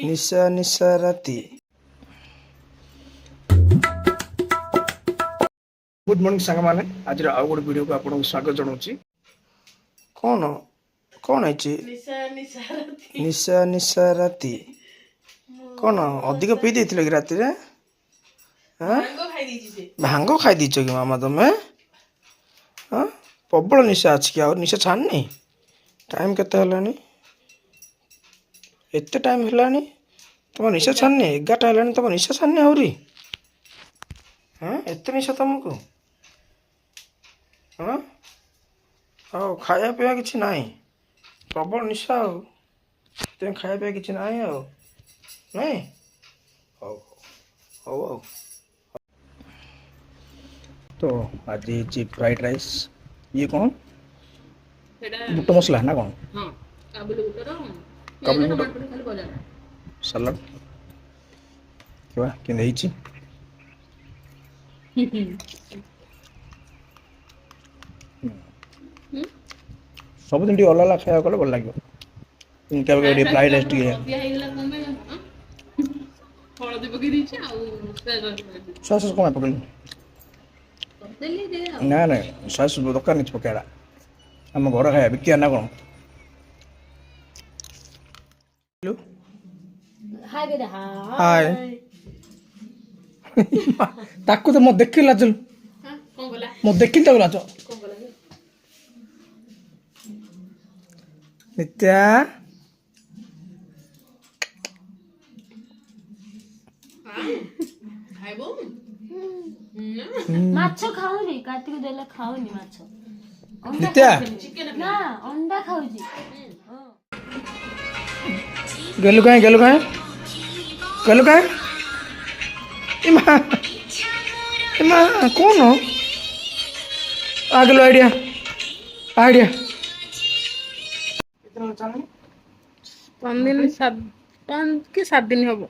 ନିଶା ନିଶା ରାତି। Good morning ସାଙ୍ଗମାନେ, ଆଜିର ଆଉ ଗୋଟେ ଭିଡ଼ିଓକୁ ଆପଣଙ୍କୁ ସ୍ୱାଗତ ଜଣାଉଛି। କ'ଣ କ'ଣ ହେଇଛି? ନିଶା ନିଶା ରାତି। କ'ଣ ଅଧିକ ପିଇ ଦେଇଥିଲ କି ରାତିରେ? ଭାଙ୍ଗ ଖାଇ ଦେଇଛ କି ମାମା ତମେ? ହଁ, ପ୍ରବଳ ନିଶା ଅଛି କି? ଆଉ ନିଶା ଛାଡ଼ିନି? ଟାଇମ୍ କେତେ ହେଲାଣି? ଏତେ ଟାଇମ୍ ହେଲାଣି ତମ ନିଶା ଛାଡ଼ିନି? 11ଟା ହେଲାଣି, ତମ ନିଶା ଛାଡ଼ିନି ଆହୁରି? ହଁ, ଏତେ ନିଶା ତମକୁ? ହଁ, ଆଉ ଖାଇବା ପିଇବା କିଛି ନାହିଁ, ପ୍ରବଳ ନିଶା। ଆଉ ତେଣୁ ଖାଇବା ପିଇବା କିଛି ନାହିଁ ଆଉ, ନାଇଁ? ହଉ ହଉ ଆଉ। ତ ଆଜି ହେଇଛି ଫ୍ରାଇଡ୍ ରାଇସ୍। ଇଏ କ'ଣ? ବୁଟ ମସଲା ନା କ'ଣ? କାବୁଲି ବୁଟ ସାଲାଡ଼। ଦେଖିବା କେମିତି ହେଇଛି। ସବୁଦିନ ଟିକେ ଅଲଗା ଅଲଗା ଖାଇବାକୁ କଲେ ଭଲ ଲାଗିବ। କେବେ କେବେ ଟିକେ ଫ୍ରାଇଡ୍ ରାଇସ୍ ଟିକେ ସସ୍ କ'ଣ ପକେଇଲୁ? ନା ନାଇଁ, ସସ୍ ଦରକାର ନାହିଁ ପକେଇବା। ଆମ ଘର ଖାଇବା ବିକିବା ନା କ'ଣ? ହାଏ। ତାକୁ ତ ମତେ ଦେଖିକି ଲାଜ, ମତେ ଦେଖିକି ତାକୁ ଲାଜ। ନିତ୍ୟା ମାଛ ଖାଉନି, କାଟିକି ଦେଲେ ଖାଉନି ମାଛ। ନିତ୍ୟା ନା, ଅଣ୍ଡା ଖାଉଛି। ଗେଲୁ କାହିଁ ଗେଲୁ କାହିଁ ଗେଲୁ କାହିଁ? ଏ ମା କ'ଣ? ଆଗେଲୁ ଆଇଡ଼ିଆ ଆଇଡ଼ିଆ 5 କି 7 ଦିନ ହବ।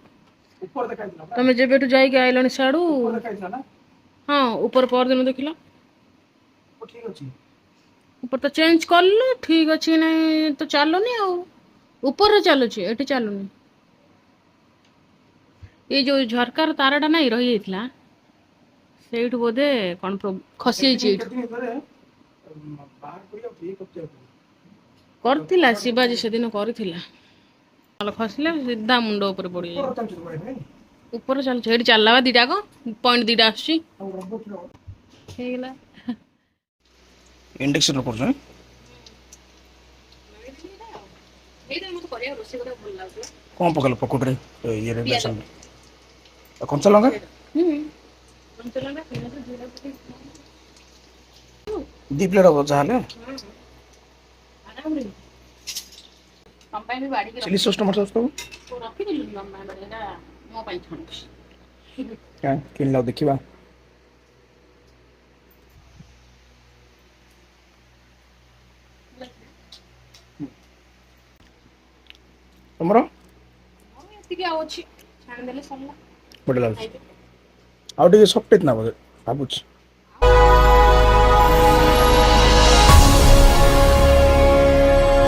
ତମେ ଯେବେଠୁ ଯାଇକି ଆଇଲଣି ସିଆଡୁ। ହଁ, ଉପର ପରଦିନ ଦେଖିଲ। ଉପର ତ ଚେଞ୍ଜ କଲୁ, ଠିକ ଅଛି ନାଇଁ ତ ଚାଲୁନି ଆଉ। ଉପରେ ଚାଲୁଛି, ଏଠି ଚାଲୁନି। ଏଇ ଯୋଉ ଝରକାର ତାରଟା ନାଇଁ ରହିଯାଇଥିଲା, ସେଇଠୁ ବୋଧେ କ'ଣ ଖସି ଯାଇଛି। ଏଇଠୁ କରିଥିଲା ଶିବାଜୀ ସେଦିନ କରିଥିଲା, ଖସିଲା ସିଧା ମୁଣ୍ଡ ଉପରେ ପଡ଼ିଯାଇଛି। ଉପରେ ଚାଲୁଛି, ଏଠି ଚାଲିଲା ବା ଦିଟାକ ପଏଣ୍ଟ ଦିଟା ଆସୁଛି। ହେଇଗଲା। ଇଣ୍ଡକ୍ସନ କରୁଛ? କ'ଣ ପକେଇଲ ପକୁଡ଼ିରେ? ଇଏରେ ବେସନ, କଞ୍ଚା ଲଙ୍କା, 2 ପ୍ଲେଟ୍ ହବ ଯାହେଲେ। ଚିଲି ସସ୍ ଟମାଟୋ ସସ୍ ସବୁ କିଣିଲା ଦେଖିବା। ତମର ଆଉ ଅଛି, ଛାଣିଦେଲେ ସରିଲା। ବଢ଼ିଆ ଲାଗୁଛି। ଆଉ ଟିକେ ସଫ୍ଟ ହେଇଥିଲା ବୋଧେ ଭାବୁଛି।